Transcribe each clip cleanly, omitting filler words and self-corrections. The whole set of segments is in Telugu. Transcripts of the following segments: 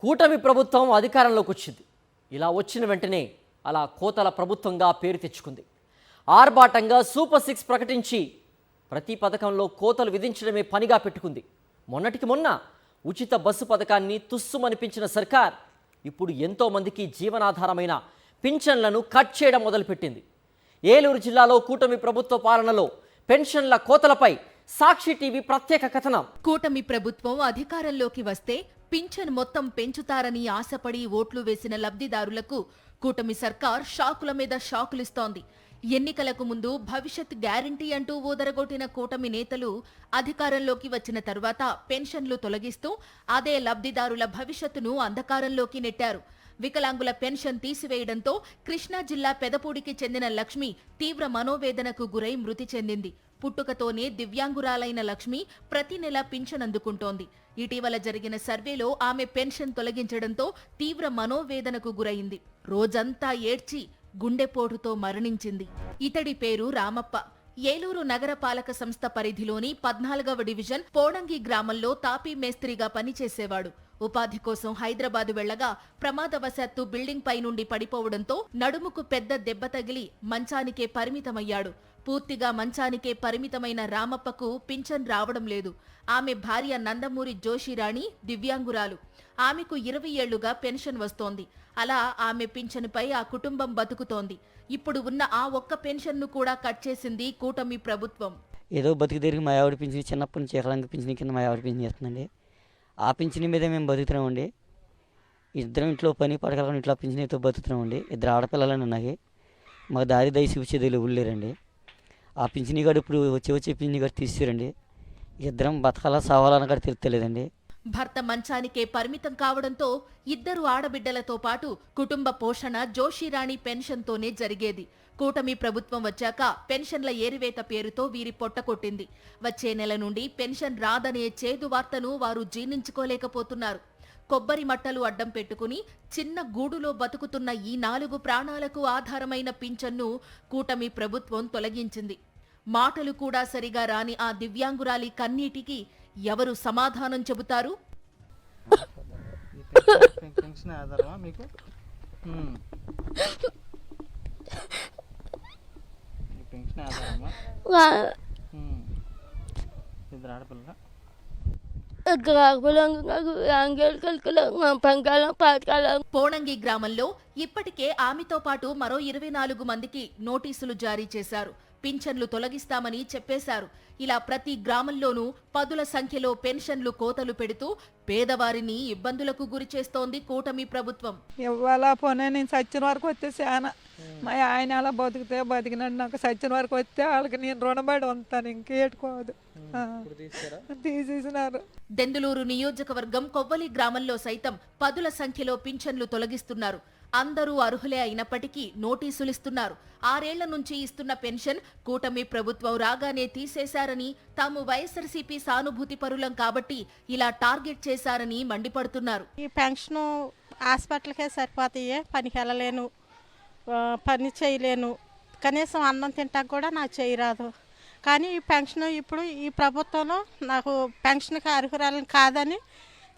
కూటమి ప్రభుత్వం అధికారంలోకి వచ్చింది. ఇలా వచ్చిన వెంటనే అలా కోతల ప్రభుత్వంగా పేరు తెచ్చుకుంది. ఆర్భాటంగా సూపర్ 6 ప్రకటించి ప్రతి పథకంలో కోతలు విధించడమే పనిగా పెట్టుకుంది. మొన్నటికి మొన్న ఉచిత బస్సు పథకాన్ని తుస్సుమనిపించిన సర్కార్ ఇప్పుడు ఎంతోమందికి జీవనాధారమైన పింఛన్లను కట్ చేయడం మొదలుపెట్టింది. ఏలూరు జిల్లాలో కూటమి ప్రభుత్వ పాలనలో పెన్షన్ల కోతలపై సాక్షి టీవీ ప్రత్యేక కథనం. కూటమి ప్రభుత్వం అధికారంలోకి వస్తే పింఛన్ మొత్తం పెంచుతారని ఆశపడి ఓట్లు వేసిన లబ్ధిదారులకు కూటమి సర్కార్ షాకుల మీద షాకులిస్తోంది. ఎన్నికలకు ముందు భవిష్యత్ గ్యారంటీ అంటూ ఊదరగొట్టిన కూటమి నేతలు అధికారంలోకి వచ్చిన తర్వాత పెన్షన్లు తొలగిస్తూ అదే లబ్ధిదారుల భవిష్యత్తును అంధకారంలోకి నెట్టారు. వికలాంగుల పెన్షన్ తీసివేయడంతో కృష్ణా జిల్లా పెదపూడికి చెందిన లక్ష్మి తీవ్ర మనోవేదనకు గురై మృతి చెందింది. పుట్టుకతోనే దివ్యాంగురాలైన లక్ష్మి ప్రతి నెల పింఛన్ అందుకుంటోంది. ఇటీవల జరిగిన సర్వేలో ఆమె పెన్షన్ తొలగించడంతో తీవ్ర మనోవేదనకు గురైంది. రోజంతా ఏడ్చి గుండెపోటుతో మరణించింది. ఇతడి పేరు రామప్ప. ఏలూరు నగరపాలక సంస్థ పరిధిలోని 14వ డివిజన్ పోడంగి గ్రామంలో తాపీ మేస్త్రిగా పనిచేసేవాడు. ఉపాధి కోసం హైదరాబాద్ వెళ్లగా ప్రమాదవశాత్తు బిల్డింగ్ పై నుండి పడిపోవడంతో నడుముకు పెద్ద దెబ్బ తగిలి మంచానికే పరిమితమయ్యాడు. పూర్తిగా మంచానికే పరిమితమైన రామప్పకు పింఛన్ రావడం లేదు. ఆమె భార్య నందమూరి జోషిరాణి దివ్యాంగురాలు. ఆమెకు 20 ఏళ్లుగా పెన్షన్ వస్తోంది. అలా ఆమె పింఛన్పై ఆ కుటుంబం బతుకుతోంది. ఇప్పుడు ఉన్న ఆ ఒక్క పెన్షన్ను కూడా కట్ చేసింది కూటమి ప్రభుత్వం. ఏదో బతుకు తిరిగి మా ఆవిడ పింఛన్ చిన్నప్పటి నుంచి ఎకరాంగ పింఛన్ కింద మా ఆవిడ పింఛన్ చేస్తుందండి. ఆ పింఛన్ మీదే మేము బతుకుతున్నామండి. ఇద్దరం ఇంట్లో పని పడగలను ఇంట్లో పింఛన్తో బతుకుతున్నామండి. ఇద్దరు ఆడపిల్లలని ఉన్నాయి. మాకు దారి దయసి వచ్చేది ఊళ్ళేరండి. ఆ పింఛనీ గారు ఇప్పుడు వచ్చే పింఛనీ గారు తీసిరండి. ఇద్దరం బతకాలా సావాలని కూడా తెలుస్తలేదండి. భర్త మంచానికే పరిమితం కావడంతో ఇద్దరు ఆడబిడ్డలతో పాటు కుటుంబ పోషణ జోషిరాణి పెన్షన్తోనే జరిగేది. కూటమి ప్రభుత్వం వచ్చాక పెన్షన్ల ఏరివేత పేరుతో వీరి పొట్టకొట్టింది. వచ్చే నెల నుండి పెన్షన్ రాదనే చేదు వార్తను వారు జీర్ణించుకోలేకపోతున్నారు. కొబ్బరి మట్టలు అడ్డం పెట్టుకుని చిన్న గూడులో బతుకుతున్న ఈ 4 ప్రాణాలకు ఆధారమైన పింఛన్ను కూటమి ప్రభుత్వం తొలగించింది. మాటలు కూడా సరిగా రాని ఆ దివ్యాంగురాలి కన్నీటికి ఎవరు సమాధానం చెబుతారు? పోనంగి గ్రామంలో ఇప్పటికే ఆమెతో పాటు మరో 24 మందికి నోటీసులు జారీ చేశారు. పింఛన్లు తొలగిస్తామని చెప్పేశారు. ఇలా ప్రతి గ్రామంలోనూ పదుల సంఖ్యలో పెన్షన్లు కోతలు పెడుతూ పేదవారిని ఇబ్బందులకు గురి చేస్తోంది కూటమి ప్రభుత్వం. ఇవ్వాలా పోనీ నేను సచ్చిన వరకు వస్తే చాలా మా ఆయన అలా బతికితే బతికినట్టు నాకు సచ్చిన వరకు వస్తే వాళ్ళకి నేను రుణపడి ఉంటాను. ఇంకేట్టుకోదు. తీసేసినారు. దెందులూరు నియోజకవర్గం కొవ్వలి గ్రామంలో సైతం పదుల సంఖ్యలో పింఛన్లు తొలగిస్తున్నారు. అందరూ అర్హులే అయినప్పటికీ నోటీసులిస్తున్నారు. 6 ఏళ్ల నుంచి ఇస్తున్న పెన్షన్ కూటమి ప్రభుత్వం రాగానే తీసేశారని, తాము వైఎస్ఆర్సీపీ సానుభూతి పరులం కాబట్టి ఇలా టార్గెట్ చేశారని మండిపడుతున్నారు. ఈ పెన్షన్ హాస్పిటల్కే సరిపోతాయి. పనికి వెళ్ళలేను, పని చేయలేను, కనీసం అన్నం తింటాక కూడా నాకు చేయరాదు. కానీ ఈ పెన్షన్ ఇప్పుడు ఈ ప్రభుత్వంలో నాకు పెన్షన్కి అర్హురాలని కాదని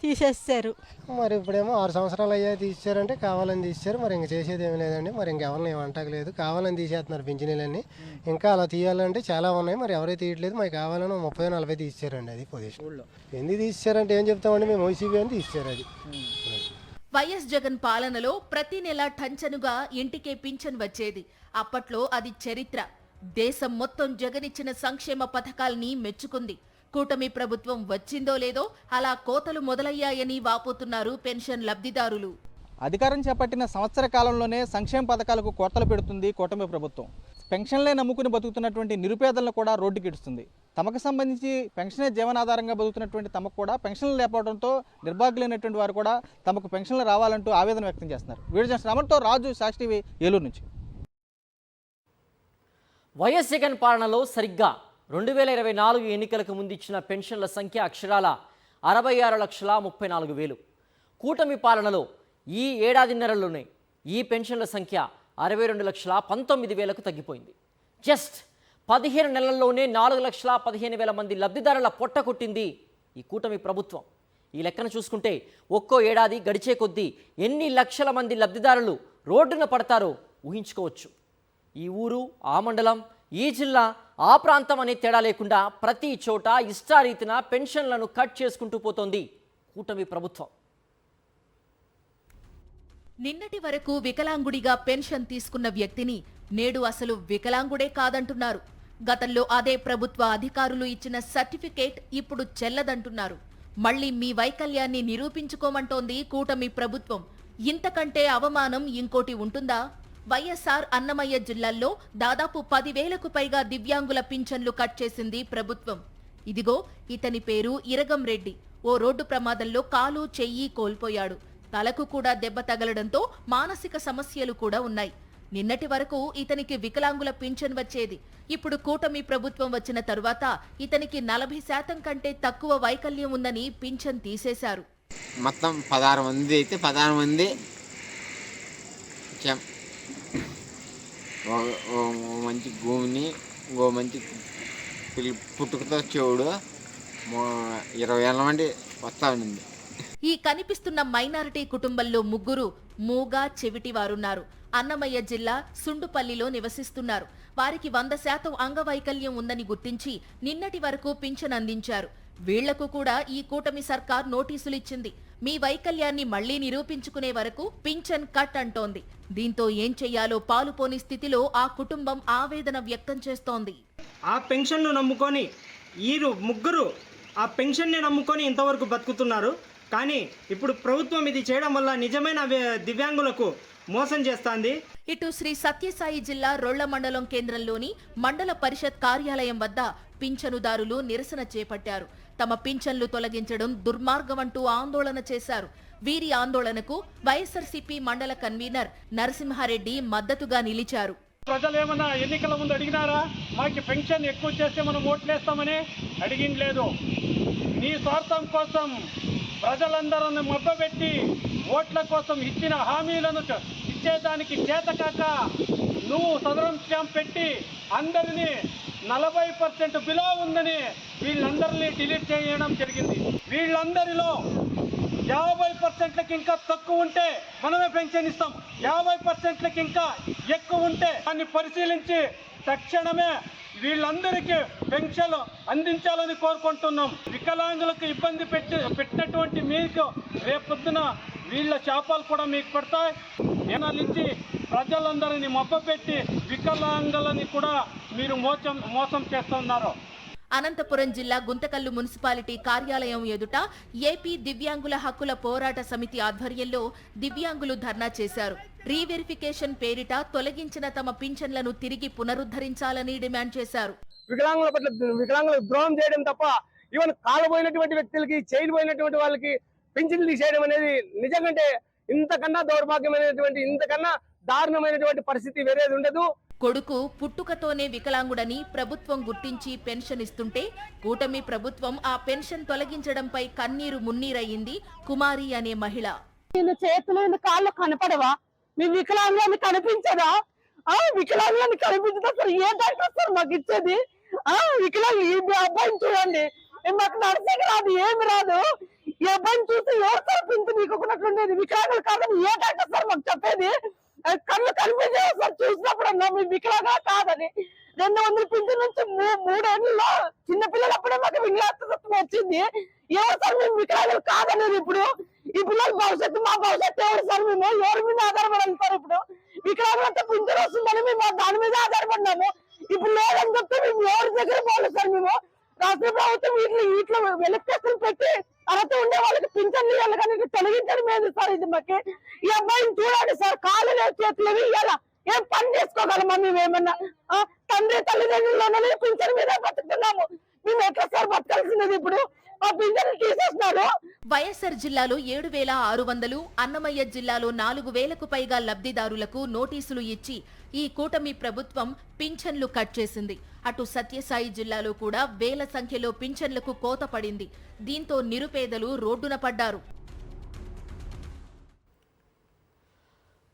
తీసేస్తారు. మరి ఇప్పుడేమో 6 సంవత్సరాలు అయ్యా తీసేశారంటే కావాలని తీసేశారు. మరి ఇంక చేసేది ఏమి లేదండి. మరి ఇంకెవరిని ఏమంటలేదు. కావాలని తీసేస్తున్నారు పింఛనీలన్నీ. ఇంకా అలా తీయాలంటే చాలా ఉన్నాయి. మరి ఎవరైతే తీయట్లేదు. మాకు కావాలని 30-40 తీసేశారండి. అది పొజిషన్ ఎందుకు తీసేశారంటే ఏం చెప్తామండి, మేము వైసీపీ అని తీసేశారు. అది వైఎస్ జగన్ పాలనలో ప్రతి నెల టంచనుగా ఇంటికే పింఛన్ వచ్చేది. అప్పట్లో అది చరిత్ర. దేశం మొత్తం జగనిచ్చిన సంక్షేమ పథకాల్ని మెచ్చుకుంది. కూటమి ప్రభుత్వం వచ్చిందో లేదో అలా కోతలు మొదలయ్యాయని వాపోతున్నారు పెన్షన్ లబ్ధిదారులు. అధికారం చేపట్టిన సంవత్సర కాలంలోనే సంక్షేమ పథకాలకు కోతలు పెడుతుంది కూటమి ప్రభుత్వం. పెన్షన్లే నమ్ముకుని బతుకుతున్నటువంటి నిరుపేదలను కూడా రోడ్డుకిడుస్తుంది. తమకు సంబంధించి పెన్షనే జీవనాధారంగా బతుకుతున్నటువంటి తమకు కూడా పెన్షన్లు లేకపోవడంతో నిర్భాగ్యులైనటువంటి వారు కూడా తమకు పెన్షన్లు రావాలంటూ ఆవేదన వ్యక్తం చేస్తున్నారు. వీడియో శ్రమతో రాజు, సాక్షి టీవీ, ఏలూరు నుంచి. వైఎస్ జగన్ పాలనలో సరిగ్గా 2024 ఎన్నికలకు ముందు ఇచ్చిన పెన్షన్ల సంఖ్య అక్షరాల 66,34,000. కూటమి పాలనలో ఈ ఏడాదిన్నరలోనే ఈ పెన్షన్ల సంఖ్య 62,19,000కు తగ్గిపోయింది. జస్ట్ 15 నెలల్లోనే 4,15,000 మంది లబ్ధిదారుల పొట్ట కొట్టింది ఈ కూటమి ప్రభుత్వం. ఈ లెక్కన చూసుకుంటే ఒక్కో ఏడాది గడిచే కొద్దీ ఎన్ని లక్షల మంది లబ్ధిదారులు రోడ్డున పడతారో ఊహించుకోవచ్చు. ఈ ఊరు, ఆ మండలం, ఈ జిల్లా, ఆ ప్రాంతం అనే తేడా లేకుండా ప్రతి చోట ఇష్టారీతిన పెన్షన్లను కట్ చేసుకుంటూ పోతోంది కూటమి ప్రభుత్వం. నిన్నటి వరకు వికలాంగుడిగా పెన్షన్ తీసుకున్న వ్యక్తిని నేడు అసలు వికలాంగుడే కాదంటున్నారు. గతంలో అదే ప్రభుత్వ అధికారులు ఇచ్చిన సర్టిఫికేట్ ఇప్పుడు చెల్లదంటున్నారు. మళ్లీ మీ వైకల్యాన్ని నిరూపించుకోమంటోంది కూటమి ప్రభుత్వం. ఇంతకంటే అవమానం ఇంకోటి ఉంటుందా? వైఎస్ఆర్ అన్నమయ్య జిల్లాల్లో దాదాపు 10,000కు పైగా దివ్యాంగుల పింఛన్లు కట్ చేసింది ప్రభుత్వం. ఇదిగో ఇతని పేరు ఇరగం రెడ్డి. ఓ రోడ్డు ప్రమాదంలో కాలు, చెయ్యి కోల్పోయాడు. తలకు కూడా దెబ్బ తగలడంతో మానసిక సమస్యలు కూడా ఉన్నాయి. నిన్నటి వరకు ఇతనికి వికలాంగుల పింఛన్ వచ్చేది. ఇప్పుడు కూటమి ప్రభుత్వం వచ్చిన తరువాత ఇతనికి 40% కంటే తక్కువ వైకల్యం ఉందని పింఛన్ తీసేశారు. మొత్తం 16 మంది అయితే 16 మంది మంచి భూమిని, ఇంకో మంచి పుట్టుకతో చెవుడు 20 ఏళ్ళ మంది వస్తా ఉంది. ఈ కనిపిస్తున్న మైనారిటీ కుటుంబంలో 3 మూగ, చెవిటి వారున్నారు. అన్నమయ్య జిల్లా సుండుపల్లిలో నివసిస్తున్నారు. వారికి 100% అంగవైకల్యం ఉందని గుర్తించి నిన్నటి వరకు పింఛన్ అందించారు. వీళ్లకు కూడా ఈ కూటమి సర్కార్ నోటీసులిచ్చింది. మీ వైకల్యాన్ని మళ్లీ నిరూపించుకునే వరకు పింఛన్ కట్ అంటోంది. దీంతో ఏం చెయ్యాలో పాలుపోని స్థితిలో ఆ కుటుంబం ఆవేదన వ్యక్తం చేస్తోంది. ఆ పెన్షన్ను నమ్ముకొని వీరు 3 ఆ పెన్షన్ని నమ్ముకొని ఇంతవరకు బతుకుతున్నారు. కానీ ఇప్పుడు ప్రభుత్వం ఇది చేయడం వల్ల నిజమైన దివ్యాంగులకు మోసం చేస్తోంది. ఇటు శ్రీ సత్యసాయి జిల్లా రొళ్ల మండలం కేంద్రంలోని మండల పరిషత్ కార్యాలయం వద్ద పింఛనుదారులు నిరసన చేపట్టారు. తమ పింఛన్లు తొలగించడం దుర్మార్గమంటూ ఆందోళన చేశారు. వీరి ఆందోళనకు వైఎస్ఆర్సీపీ మండల కన్వీనర్ నరసింహారెడ్డి మద్దతుగా నిలిచారు. ప్రజలు ఏమన్నా ఎన్నికల ముందు అడిగినారా? మాకు పెన్షన్ ఎక్కువ చేస్తే మనం ఓట్లేస్తామని అడిగిండలేదు. నీ స్వార్థం కోసం ప్రజలందరూ మభ్యపెట్టి ఓట్ల కోసం ఇచ్చిన హామీలను ఇచ్చేదానికి చేతకాక నువ్వు సదరం స్టాంప్ పెట్టి అందరినీ 40% బిలో ఉందని వీళ్ళందరినీ డిలీట్ చేయడం జరిగింది. వీళ్ళందరిలో 50%లకు ఇంకా తక్కువ ఉంటే మనమే పెన్షన్ ఇస్తాం. 50%లకు ఇంకా ఎక్కువ ఉంటే దాన్ని పరిశీలించి తక్షణమే వీళ్ళందరికీ పెన్షన్ అందించాలని కోరుకుంటున్నాం. వికలాంగులకు ఇబ్బంది పెట్టినటువంటి మీకు రేపొద్దున వీళ్ళ శాపాలు కూడా మీకు పడతాయి. నుంచి ప్రజలందరినీ మభ్యపెట్టి వికలాంగులని కూడా మీరు మోసం చేస్తున్నారు. అనంతపురం జిల్లా గుంతకల్లు మున్సిపాలిటీ కార్యాలయం ఎదుట ఏపీ దివ్యాంగుల హక్కుల పోరాట సమితి ఆధ్వర్యంలో దివ్యాంగులు ధర్నా చేశారు. రీవెరిఫికేషన్ పేరిట తొలగించిన తమ పింఛన్లను తిరిగి పునరుద్ధరించాలని డిమాండ్ చేశారు. వికలాంగుల పట్ల వికలాంగులకు ద్రోహం చేయడం తప్ప ఈవెన్ కాలపోయినటువంటి వ్యక్తులకి, చేయబోయినటువంటి వాళ్ళకి పింఛన్లు తీసేయడం అనేది నిజంగా ఇంతకన్నా దౌర్భాగ్యమైనటువంటి, ఇంతకన్నా దారుణమైనటువంటి పరిస్థితి వేరేది ఉండదు. కొడుకు పుట్టుకతోనే వికలాంగుడని ప్రభుత్వం గుర్తించి పెన్షన్ ఇస్తుంటే కూటమి ప్రభుత్వం ఆ పెన్షన్ తొలగించడంపై కన్నీరు మున్నీరయ్యింది కుమారి అనే మహిళ. చేతులు కాళ్ళు కనపడవా? మీ వికలాంగులని కనిపించదా? వికలాంగులని కనిపించదా సార్? ఏ డాక్టర్ సార్ మాకు ఇచ్చేది? వికలాంగు ఈ అబ్బాయిని చూడండి, మాకు నర్సింగ్ రాదు, ఏమి రాదు. ఈ అబ్బాయిని చూసి ఎవరు సార్ పింఛన్ నీకున్నట్లుండేది? వికలాంగులు కాదని ఏ డాక్టర్ సార్ మాకు చెప్పేది? కళ్ళు కనిపించే సార్ చూసినప్పుడు అన్నా మీ వికలాంగా కాదని. 200 పింఛన్ నుంచి 3 ఏళ్ళలో చిన్నపిల్లలు అప్పుడే మాకు వికలాంగత్వం వచ్చింది. ఎవరు సార్ మేము వికలాంగులు కాదనేది? ఇప్పుడు ఈ పిల్లల భవిష్యత్తు, మా భవిష్యత్తు ఎవరు సార్? మేము ఎవరి మీద ఆధారపడాలి సార్? ఇప్పుడు వికలాంగులంతా పింఛన్ వస్తుందని మేము దాని మీద ఆధారపడినాము. ఇప్పుడు లేదని చెప్తే మేము ఎవరి దగ్గర పోలేదు సార్. మేము రాష్ట్ర ప్రభుత్వం వీటిలో వెలికేషన్ పెట్టి అర్హత ఉండే వాళ్ళకి పింఛన్లు ఇవ్వాలి, కానీ తొలగించడం లేదు సార్. ఇది మాకు ఈ అబ్బాయిని చూడండి సార్, కాళ్ళు లేదు, చేతులు ఇవ్వాలా, ఏం పని చేసుకోగలమా? మేమేమన్నా తండ్రి తల్లిదండ్రులు పింఛన్ మీద బతుకుతున్నాము. మేము ఎట్లా సార్ బతకాల్సినది? ఇప్పుడు ఆ పింఛన్లు తీసేస్తున్నారు. వైఎస్ఆర్ జిల్లాలో 7,600, అన్నమయ్య జిల్లాలో 4,000కు పైగా లబ్ధిదారులకు నోటీసులు ఇచ్చి ఈ కూటమి ప్రభుత్వం పింఛన్లు కట్ చేసింది. అటు సత్యసాయి జిల్లాలో కూడా వేల సంఖ్యలో పింఛన్లకు కోత పడింది. దీంతో నిరుపేదలు రోడ్డున పడ్డారు.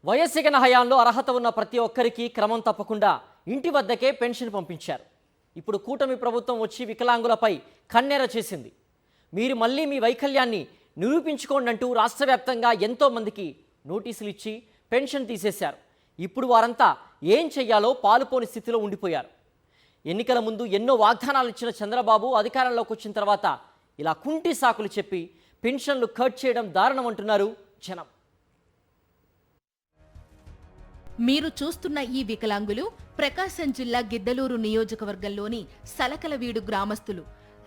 వయస్సుగన హయాంలో అర్హత ఉన్న ప్రతి ఒక్కరికి క్రమం తప్పకుండా ఇంటి వద్దకే పెన్షన్ పంపించారు. ఇప్పుడు కూటమి ప్రభుత్వం వచ్చి వికలాంగులపై కన్నెర చేసింది. మీరు మళ్ళీ మీ వైకల్యాన్ని నిరూపించుకోండి అంటూ రాష్ట్ర వ్యాప్తంగా ఎంతోమందికి నోటీసులు ఇచ్చి పెన్షన్ తీసేశారు. ఇప్పుడు వారంతా ఏం చెయ్యాలో పాలుపోని స్థితిలో ఉండిపోయారు. ఎన్నికల ముందు ఎన్నో వాగ్దానాలు ఇచ్చిన చంద్రబాబు అధికారంలోకి వచ్చిన తర్వాత ఇలా కుంటి సాకులు చెప్పి పెన్షన్లు కట్ చేయడం దారుణం అంటున్నారు జనం. మీరు చూస్తున్న ఈ వికలాంగులు ప్రకాశం జిల్లా గిద్దలూరు నియోజకవర్గంలోని సలకలవీడు గ్రామస్తులు.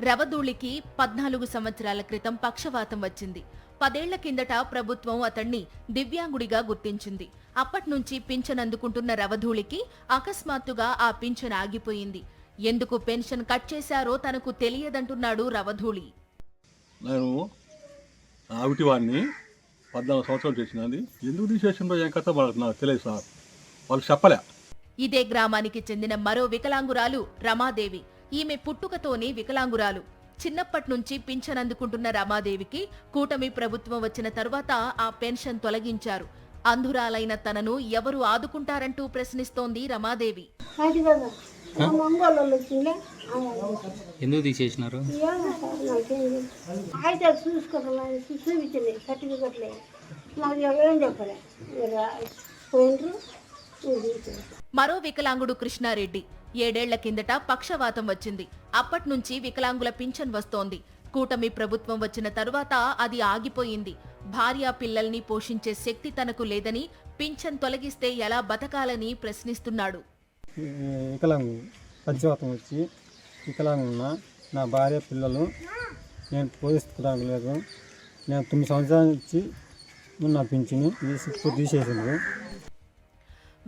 రవదూళికి 14 సంవత్సరాల క్రితం పక్షవాతం వచ్చింది. 10 ఏళ్ల కిందట ప్రభుత్వం అతన్ని దివ్యాంగుడిగా గుర్తించింది. అప్పట్నుంచి పింఛన్ అందుకుంటున్న రవధూళికి అకస్మాత్తుగా ఆ పింఛన్ ఆగిపోయింది. ఎందుకు పెన్షన్ కట్ చేశారో తనకు తెలియదంటున్నాడు రవధూళి. నేను ఆవిటి వాడిని 14 సంవత్సరాలు చేసినది. ఎందుకు తీసేసిందో ఏం కథ నాకు తెలియదు సార్, వాళ్ళు చెప్పలే. ఇదే గ్రామానికి చెందిన మరో వికలాంగురాలు రమాదేవి. ఈమె పుట్టుకతోనే వికలాంగురాలు. చిన్నప్పట్నుంచి పింఛన్ అందుకుంటున్న రమాదేవికి కూటమి ప్రభుత్వం వచ్చిన తరువాత ఆ పెన్షన్ తొలగించారు. అంధురాలైన తనను ఎవరు ఆదుకుంటారంటూ ప్రశ్నిస్తోంది రమాదేవి. ఎందుకు తీసేసినారు? మరో వికలాంగుడు కృష్ణారెడ్డి. 7 ఏళ్ల కిందట పక్షవాతం వచ్చింది. అప్పట్నుంచి వికలాంగుల పింఛన్ వస్తోంది. కూటమి ప్రభుత్వం వచ్చిన తరువాత అది ఆగిపోయింది. భార్యా పిల్లల్ని పోషించే శక్తి తనకు లేదని పింఛన్ తొలగిస్తే ఎలా బతకాలని ప్రశ్నిస్తున్నాడు. వికలాంగు పక్షవాతం వచ్చి వికలాంగున్నా, నా భార్య పిల్లలు నేను పోషించుకోవడానికి లేదు. నేను 9 సంవత్సరాల నుంచి నా పింఛను తీసేసింది.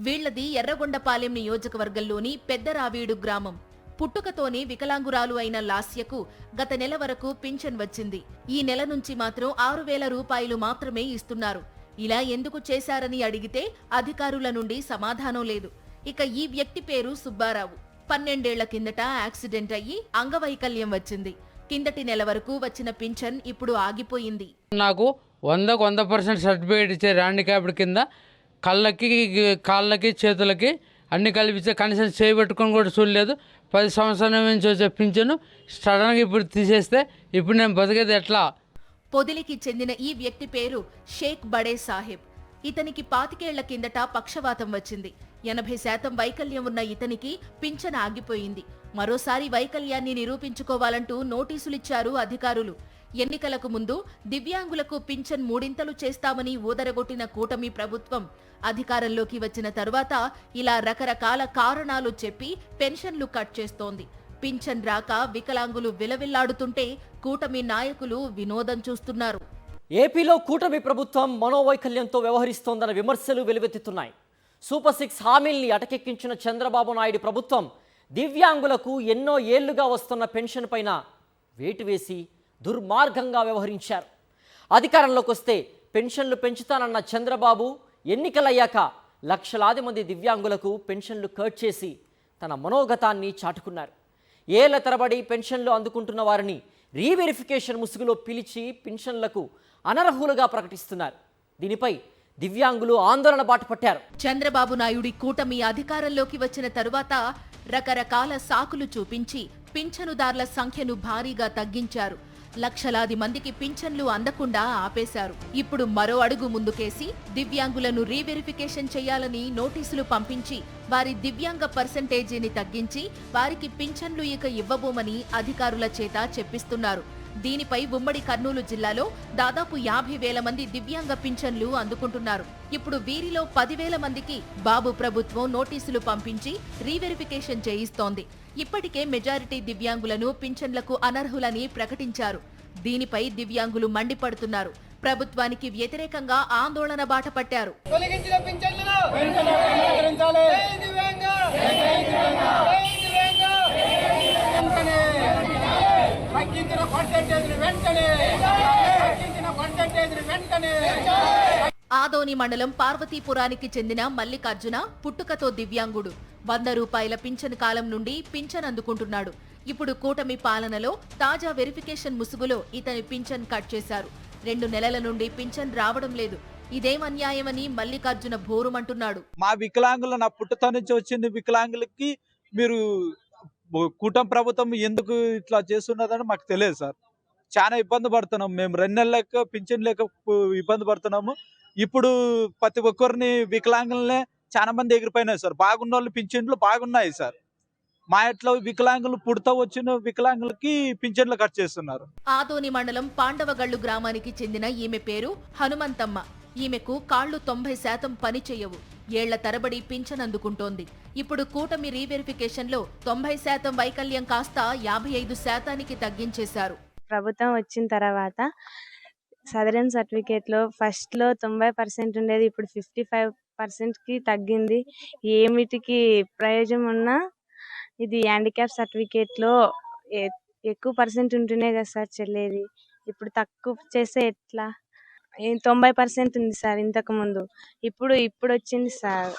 వీళ్లది ఎర్రగొండపాలెం నియోజకవర్గంలోని పెద్దరావీడు గ్రామం. పుట్టుకతోనే వికలాంగురాలు అయిన లాస్యకు గత నెల వరకు పింఛన్ వచ్చింది. ఈ నెల నుంచి మాత్రం 6,000 రూపాయలు మాత్రమే ఇస్తున్నారు. ఇలా ఎందుకు చేశారని అడిగితే అధికారుల నుండి సమాధానం లేదు. ఇక ఈ వ్యక్తి పేరు సుబ్బారావు. 12 ఏళ్ల కిందట యాక్సిడెంట్ అయ్యి అంగవైకల్యం వచ్చింది. కిందటి నెల వరకు వచ్చిన పింఛన్ ఇప్పుడు ఆగిపోయింది. నాకు 100% సర్టిఫికేట్ ఇచ్చే హ్యాండిక్యాప్డ్ కింద కళ్ళకి, కాళ్ళకి, చేతులకి అన్ని కల్పించే కనీసం చేయబెట్టుకొని కూడా చూడలేదు. 10 సంవత్సరాల నుంచి వచ్చే పింఛను సడన్గా ఇప్పుడు తీసేస్తే ఇప్పుడు నేను బతికేది ఎట్లా? పొదిలికి చెందిన ఈ వ్యక్తి పేరు షేక్ బడే సాహెబ్. ఇతనికి 25 ఏళ్ల కిందట పక్షవాతం వచ్చింది. 80% వైకల్యం ఉన్న ఇతనికి పింఛన్ ఆగిపోయింది. మరోసారి వైకల్యాన్ని నిరూపించుకోవాలంటూ నోటీసులిచ్చారు అధికారులు. ఎన్నికలకు ముందు దివ్యాంగులకు పింఛన్ 3 చేస్తామని ఊదరగొట్టిన కూటమి ప్రభుత్వం అధికారంలోకి వచ్చిన తరువాత ఇలా రకరకాల కారణాలు చెప్పి పెన్షన్లు కట్ చేస్తోంది. పింఛన్ రాక వికలాంగులు విలవిల్లాడుతుంటే కూటమి నాయకులు వినోదం చూస్తున్నారు. ఏపీలో కూటమి ప్రభుత్వం మనోవైకల్యంతో వ్యవహరిస్తోందన్న విమర్శలు వెలువెత్తుతున్నాయి. సూపర్ 6 హామీల్ని అటకెక్కించిన చంద్రబాబు నాయుడు ప్రభుత్వం దివ్యాంగులకు ఎన్నో ఏళ్లుగా వస్తున్న పెన్షన్ పైన వేటు వేసి దుర్మార్గంగా వ్యవహరించారు. అధికారంలోకి వస్తే పెన్షన్లు పెంచుతానన్న చంద్రబాబు ఎన్నికలయ్యాక లక్షలాది మంది దివ్యాంగులకు పెన్షన్లు కట్ చేసి తన మనోగతాన్ని చాటుకున్నారు. ఏళ్ల తరబడి పెన్షన్లు అందుకుంటున్న వారిని రీవెరిఫికేషన్ ముసుగులో పిలిచి పెన్షన్లకు అనర్హులుగా ప్రకటిస్తున్నారు. దీనిపై దివ్యాంగులు ఆందోళన బాట పట్టారు. చంద్రబాబు నాయుడి కూటమి అధికారంలోకి వచ్చిన తరువాత రకరకాల సాకులు చూపించి పింఛనుదారుల సంఖ్యను భారీగా తగ్గించారు. లక్షలాది మందికి పింఛన్లు అందకుండా ఆపేశారు. ఇప్పుడు మరో అడుగు ముందుకేసి దివ్యాంగులను రీవెరిఫికేషన్ చేయాలని నోటీసులు పంపించి వారి దివ్యాంగ పర్సెంటేజీని తగ్గించి వారికి పింఛన్లు ఇక ఇవ్వబోమని అధికారుల చేత చెప్పిస్తున్నారు. దీనిపై ఉమ్మడి కర్నూలు జిల్లాలో దాదాపు 50,000 మంది దివ్యాంగ పింఛన్లు అందుకుంటున్నారు. ఇప్పుడు వీరిలో 10,000 మందికి బాబు ప్రభుత్వం నోటీసులు పంపించి రీవెరిఫికేషన్ చేయిస్తోంది. ఇప్పటికే మెజారిటీ దివ్యాంగులను పింఛన్లకు అనర్హులని ప్రకటించారు. దీనిపై దివ్యాంగులు మండిపడుతున్నారు. ప్రభుత్వానికి వ్యతిరేకంగా ఆందోళన బాట పట్టారు. ఆదోని మండలం పార్వతీపురానికి చెందిన మల్లికార్జున పుట్టుకతో దివ్యాంగుడు. 100 రూపాయల పింఛన్ కాలం నుండి పింఛన్ అందుకుంటున్నాడు. ఇప్పుడు కూటమి పాలనలో తాజా వెరిఫికేషన్ ముసుగులో ఇతని పింఛన్ కట్ చేశారు. 2 నెలల నుండి పింఛన్ రావడం లేదు. ఇదేం అన్యాయమని మల్లికార్జున భోరుమంటున్నాడు. మా వికలాంగులు, నా పుట్టుతో నుంచి వచ్చిన వికలాంగులకి మీరు కూటమి ప్రభుత్వం ఎందుకు ఇట్లా చేస్తున్నదని మాకు తెలియదు సార్. చాలా ఇబ్బంది పడుతున్నాం. మేము 2 నెలలు లేక పింఛన్ లేక ఇబ్బంది పడుతున్నాము. ఇప్పుడు ప్రతి ఒక్కరిని వికలాంగులనే చాలా మంది ఎగిరిపోయినాయి సార్. బాగున్న వాళ్ళు పింఛన్లు బాగున్నాయి సార్. మా ఇంట్లో వికలాంగులు పుడతా వచ్చిన వికలాంగులకి పింఛన్లు కట్ చేస్తున్నారు. ఆదోని మండలం పాండవగళ్లు గ్రామానికి చెందిన ఈమె పేరు హనుమంతమ్మ. ఈమెకు కాళ్లు 90% పని చేయవు. ఏళ్ల తరబడి పింఛన్ అందుకుంటోంది. ఇప్పుడు కూటమి రీవెరిఫికేషన్లో 90% వైకల్యం కాస్త 55%కి తగ్గించేశారు. ప్రభుత్వం వచ్చిన తర్వాత సదరన్ సర్టిఫికేట్లో ఫస్ట్లో 90% ఉండేది, ఇప్పుడు 55%కి తగ్గింది. ఏమిటికి ప్రయోజనం ఉన్నా ఇది హ్యాండిక్యాప్ సర్టిఫికేట్లో ఎక్కువ పర్సెంట్ ఉంటేనే కదా సార్ చెల్లేది. ఇప్పుడు తక్కువ చేస్తే ఎట్లా? 90% ఉంది సార్ ఇంతకు ముందు, ఇప్పుడు వచ్చింది సార్.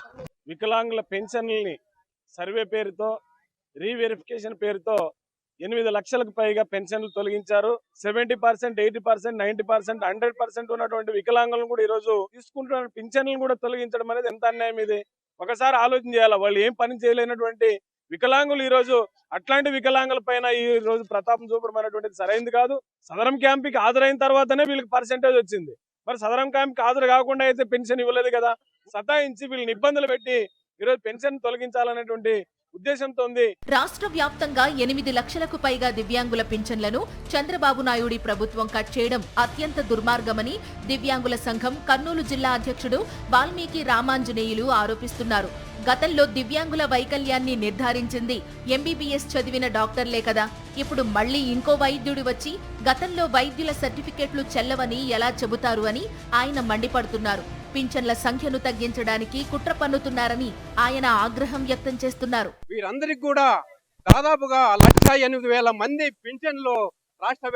వికలాంగుల పెన్షన్లని సర్వే పేరుతో రీవెరిఫికేషన్ పేరుతో 8 లక్షలకు పైగా పెన్షన్లు తొలగించారు. 70%, 80%, 90%, 100% ఉన్నటువంటి వికలాంగులను కూడా ఈరోజు తీసుకుంటున్న పింఛన్లను కూడా తొలగించడం అనేది ఎంత అన్యాయం ఇది. ఒకసారి ఆలోచన చేయాలి. వాళ్ళు ఏం పని చేయలేనటువంటి వికలాంగులు ఈ రోజు అట్లాంటి వికలాంగుల పైన ఈ రోజు ప్రతాపం చూపడం అనేటువంటిది సరైనది కాదు. సదరం క్యాంప్కి హాజరైన తర్వాతనే వీళ్ళకి పర్సెంటేజ్ వచ్చింది. మరి సదరం క్యాంప్కి హాజరు కాకుండా అయితే పెన్షన్ ఇవ్వలేదు కదా. సతాయించి వీళ్ళని ఇబ్బందులు పెట్టి ఈరోజు పెన్షన్ తొలగించాలనేటువంటి ఉద్దేశంతో ఉంది. రాష్ట్ర వ్యాప్తంగా 8 లక్షలకు పైగా దివ్యాంగుల పింఛన్లను చంద్రబాబు నాయుడి ప్రభుత్వం కట్ చేయడం అత్యంత దుర్మార్గమని దివ్యాంగుల సంఘం కర్నూలు జిల్లా అధ్యక్షుడు వాల్మీకి రామాంజనేయులు ఆరోపిస్తున్నారు. గతంలో దివ్యాంగుల వైకల్యాన్ని నిర్ధారించింది ఎంబీబీఎస్ చదివిన డాక్టర్లే కదా. ఇప్పుడు మళ్లీ ఇంకో వైద్యుడు వచ్చి గతంలో వైద్యుల సర్టిఫికెట్లు చెల్లవని ఎలా చెబుతారు అని ఆయన మండిపడుతున్నారు. పింఛన్ల సంఖ్యను తగ్గించడానికి కుట్ర పన్నుతున్నారని ఆయన ఆగ్రహం వ్యక్తం చేస్తున్నారు. వీరందరికీ కూడా దాదాపుగా 1,08,000 మంది పింఛన్లు రాష్ట్ర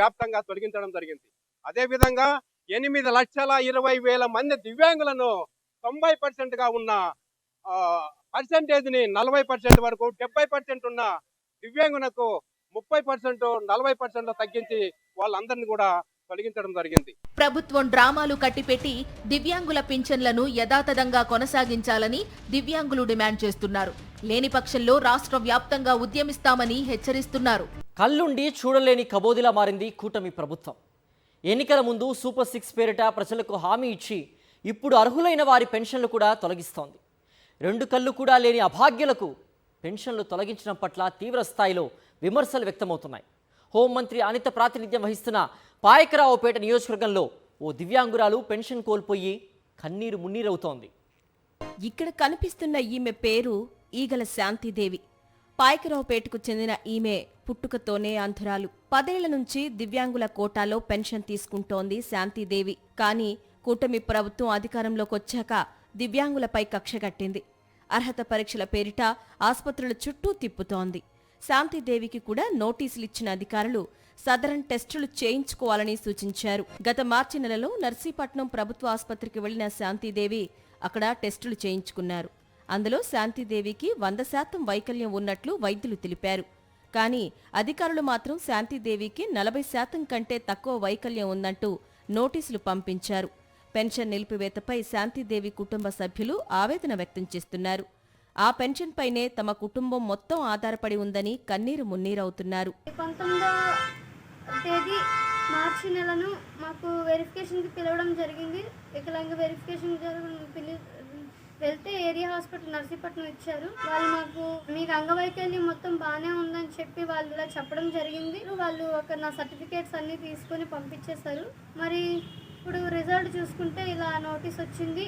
వ్యాప్తంగా తొలగించడం జరిగింది. అదే విధంగా 8,20,000 మంది దివ్యాంగులను 90% గా ఉన్న పర్సెంటేజ్ ని 40% వరకు, 70% ఉన్న దివ్యాంగులకు 30%, 40% తగ్గించి వాళ్ళందరినీ కూడా తొలగించడం జరిగింది. ప్రభుత్వం డ్రామాలు కట్టిపెట్టి దివ్యాంగుల పింఛన్లను యథాతథంగా కొనసాగించాలని దివ్యాంగులు డిమాండ్ చేస్తున్నారు. లేని పక్షంలో రాష్ట్ర వ్యాప్తంగా ఉద్యమిస్తామని హెచ్చరిస్తున్నారు. కళ్ళుండి చూడలేని కబోదిలా మారింది కూటమి ప్రభుత్వం. ఎన్నికల ముందు సూపర్ 6 పేరిట ప్రజలకు హామీ ఇచ్చి ఇప్పుడు అర్హులైన వారి పెన్షన్లు కూడా తొలగిస్తోంది. 2 కళ్ళు కూడా లేని అభాగ్యులకు పెన్షన్లు తొలగించడం పట్ల తీవ్ర స్థాయిలో విమర్శలు వ్యక్తమవుతున్నాయి. హోంమంత్రి అనిత ప్రాతినిధ్యం వహిస్తున్న పాయకరావుపేట నియోజకవర్గంలో ఓ దివ్యాంగురాలు పెన్షన్ కోల్పోయి కన్నీరు మున్నీరవుతోంది. ఇక్కడ కనిపిస్తున్న ఈమె పేరు ఈగల శాంతిదేవి. పాయకరావుపేటకు చెందిన ఈమె పుట్టుకతోనే అంధురాలు. 10 ఏళ్ల నుంచి దివ్యాంగుల కోటాలో పెన్షన్ తీసుకుంటోంది శాంతిదేవి. కానీ కూటమి ప్రభుత్వం అధికారంలోకి వచ్చాక దివ్యాంగులపై కక్షగట్టింది. అర్హత పరీక్షల పేరిట ఆసుపత్రుల చుట్టూ తిప్పుతోంది. శాంతిదేవికి కూడా నోటీసులిచ్చిన అధికారులు సదరన్ టెస్టులు చేయించుకోవాలని సూచించారు. గత మార్చి నెలలో నర్సీపట్నం ప్రభుత్వ ఆసుపత్రికి వెళ్లిన శాంతిదేవి అక్కడ టెస్టులు చేయించుకున్నారు. అందులో శాంతిదేవికి 100% వైకల్యం ఉన్నట్లు వైద్యులు తెలిపారు. కానీ అధికారులు మాత్రం శాంతిదేవికి 40% కంటే తక్కువ వైకల్యం ఉందంటూ నోటీసులు పంపించారు. పెన్షన్ నిలిపివేతపై శాంతిదేవి కుటుంబ సభ్యులు ఆవేదన వ్యక్తం చేస్తున్నారు. ఆ పెన్షన్ పైనే తమ కుటుంబం మొత్తం ఆధారపడి ఉందని కన్నీరు మున్నీరవుతున్నారు. 19వ తేదీ మార్చి నెలను మాకు వెరిఫికేషన్కి పిలవడం జరిగింది. వికలాంగ వెరిఫికేషన్ వెళ్తే ఏరియా హాస్పిటల్ నర్సీపట్నం ఇచ్చారు. వాళ్ళు మాకు మీకు అంగవైకల్యం మొత్తం బాగానే ఉందని చెప్పి వాళ్ళు ఇలా చెప్పడం జరిగింది. వాళ్ళు నా సర్టిఫికేట్స్ అన్నీ తీసుకొని పంపించేశారు. మరి ఇప్పుడు రిజల్ట్ చూసుకుంటే ఇలా నోటీస్ వచ్చింది,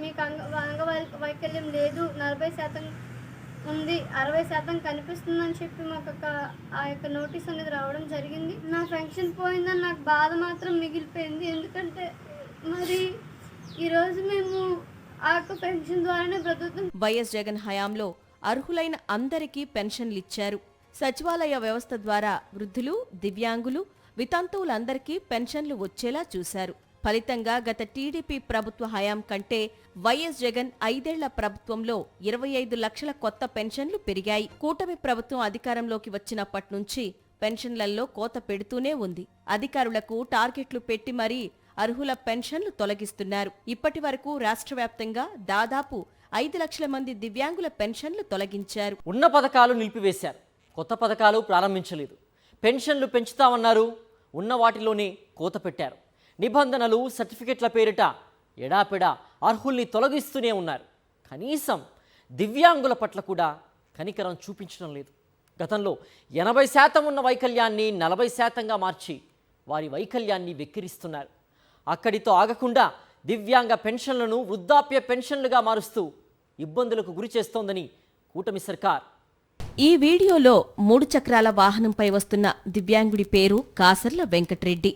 మీకు అంగవైకల్యం లేదు, 40% ఉంది, 60% కనిపిస్తుందని చెప్పి మాకు ఆ యొక్క నోటీస్ అనేది రావడం జరిగింది. నా పెన్షన్ పోయిందని నాకు బాధ మాత్రం మిగిలిపోయింది. ఎందుకంటే మరి ఈరోజు మేము ఆ యొక్క పెన్షన్ ద్వారానే బ్రతుకుతాం. వైఎస్ జగన్ హయాంలో అర్హులైన అందరికీ పెన్షన్లిచ్చారు. సచివాలయ వ్యవస్థ ద్వారా వృద్ధులు, దివ్యాంగులు, వితంతువులందరికీ పెన్షన్లు వచ్చేలా చూశారు. ఫలితంగా గత టీడీపీ ప్రభుత్వ హయాం కంటే వైఎస్ జగన్ 5 ఏళ్ల ప్రభుత్వంలో 25 లక్షల కొత్త పెన్షన్లు పెరిగాయి. కూటమి ప్రభుత్వం అధికారంలోకి వచ్చినప్పటి నుంచి పెన్షన్లలో కోత పెడుతూనే ఉంది. అధికారులకు టార్గెట్లు పెట్టి మరీ అర్హుల పెన్షన్లు తొలగిస్తున్నారు. ఇప్పటి వరకు రాష్ట్ర వ్యాప్తంగా దాదాపు 5 లక్షల మంది దివ్యాంగుల పెన్షన్లు తొలగించారు. ఉన్న పథకాలు నిలిపివేశారు, కొత్త పథకాలు ప్రారంభించలేదు. పెన్షన్లు పెంచుతామన్నారు, ఉన్న వాటిలోనే కోత పెట్టారు. నిబంధనలు, సర్టిఫికెట్ల పేరిట ఎడాపెడా అర్హుల్ని తొలగిస్తూనే ఉన్నారు. కనీసం దివ్యాంగుల పట్ల కూడా కనికరం చూపించడం లేదు. గతంలో 80% ఉన్న వైకల్యాన్ని 40%గా మార్చి వారి వైకల్యాన్ని వెక్కిరిస్తున్నారు. అక్కడితో ఆగకుండా దివ్యాంగ పెన్షన్లను వృద్ధాప్య పెన్షన్లుగా మారుస్తూ ఇబ్బందులకు గురి చేస్తోందని కూటమి సర్కార్. ఈ వీడియోలో 3 చక్రాల వాహనంపై వస్తున్న దివ్యాంగుడి పేరు కాసర్ల వెంకట్రెడ్డి.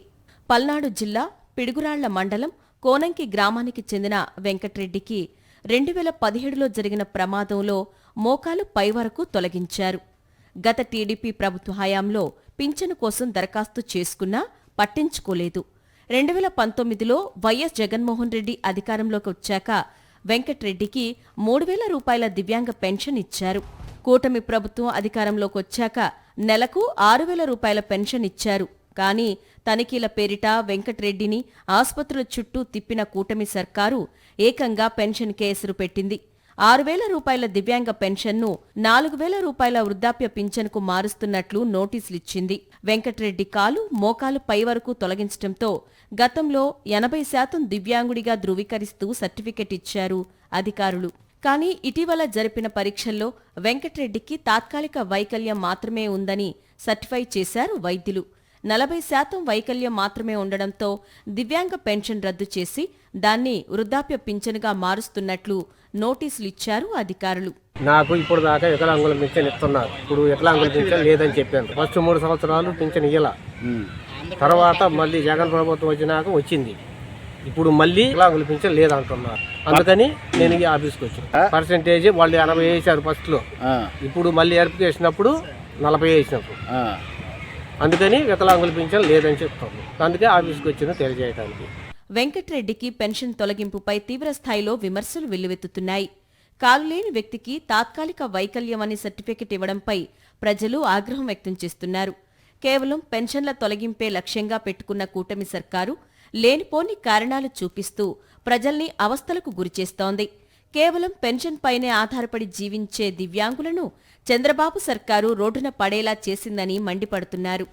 పల్నాడు జిల్లా పిడుగురాళ్ల మండలం కోనంకి గ్రామానికి చెందిన వెంకట్రెడ్డికి 2017లో జరిగిన ప్రమాదంలో మోకాలు పై వరకు తొలగించారు. గత టీడీపీ ప్రభుత్వ హయాంలో పింఛను కోసం దరఖాస్తు చేసుకున్నా పట్టించుకోలేదు. 2019లో వైఎస్ జగన్మోహన్ రెడ్డి అధికారంలోకి వచ్చాక వెంకట్రెడ్డికి 3,000 రూపాయల దివ్యాంగ పెన్షన్ ఇచ్చారు. కూటమి ప్రభుత్వం అధికారంలోకి వచ్చాక నెలకు 6,000 రూపాయల పెన్షన్ ఇచ్చారు. కానీ తనిఖీల పేరిట వెంకట్రెడ్డిని ఆసుపత్రుల చుట్టూ తిప్పిన కూటమి సర్కారు ఏకంగా పెన్షన్ కేసులు పెట్టింది. 6,000 రూపాయల దివ్యాంగ పెన్షన్ను 4,000 రూపాయల వృద్ధాప్య పింఛన్కు మారుస్తున్నట్లు నోటీసులిచ్చింది. వెంకట్రెడ్డి కాలు, మోకాలు పై వరకు తొలగించడంతో గతంలో 80% దివ్యాంగుడిగా ధృవీకరిస్తూ సర్టిఫికెట్ ఇచ్చారు అధికారులు. కానీ ఇటీవల జరిపిన పరీక్షల్లో వెంకట్రెడ్డికి తాత్కాలిక వైకల్యం మాత్రమే ఉందని సర్టిఫై చేశారు వైద్యులు. 40% వైకల్యం మాత్రమే ఉండడంతో దివ్యాంగ పెన్షన్ రద్దు చేసి దాన్ని వృద్ధాప్య పింఛనుగా మారుస్తున్నట్లు నోటీసులు ఇచ్చారు అధికారులు. నాకు ఇప్పుడు దాకా వికలాంగుల పింఛన్ ఇస్తున్నారు. ఇప్పుడు వికలాంగుల పింఛన్ లేదని చెప్పాను. ఫస్ట్ 3 సంవత్సరాలు పింఛన్ ఇయ్యాల. తర్వాత మళ్ళీ జగన్ ప్రభుత్వం వచ్చినాక వచ్చింది. ఇప్పుడు మళ్ళీ వికలాంగుల పింఛన్ లేదంటున్నారు. అందుకని నేను ఈ ఆఫీస్కి వచ్చాను. పర్సెంటేజ్ వాళ్ళు 80 వేసారు ఫస్ట్లో. ఇప్పుడు మళ్ళీ ఎరపు చేసినప్పుడు 40 వేసినప్పుడు. అందుకని వికలాంగుల పింఛన్ లేదని చెప్తాను. అందుకే ఆఫీస్కి వచ్చిన తెలియజేయడానికి. వెంకట్రెడ్డికి పెన్షన్ తొలగింపుపై తీవ్రస్థాయిలో విమర్శలు వెల్లువెత్తుతున్నాయి. కాలులేని వ్యక్తికి తాత్కాలిక వైకల్యమని సర్టిఫికెట్ ఇవ్వడంపై ప్రజలు ఆగ్రహం వ్యక్తం చేస్తున్నారు. కేవలం పెన్షన్ల తొలగింపే లక్ష్యంగా పెట్టుకున్న కూటమి సర్కారు లేనిపోని కారణాలు చూపిస్తూ ప్రజల్ని అవస్థలకు గురిచేస్తోంది. కేవలం పెన్షన్ పైనే ఆధారపడి జీవించే దివ్యాంగులను చంద్రబాబు సర్కారు రోడ్డున పడేలా చేసిందని మండిపడుతున్నారు.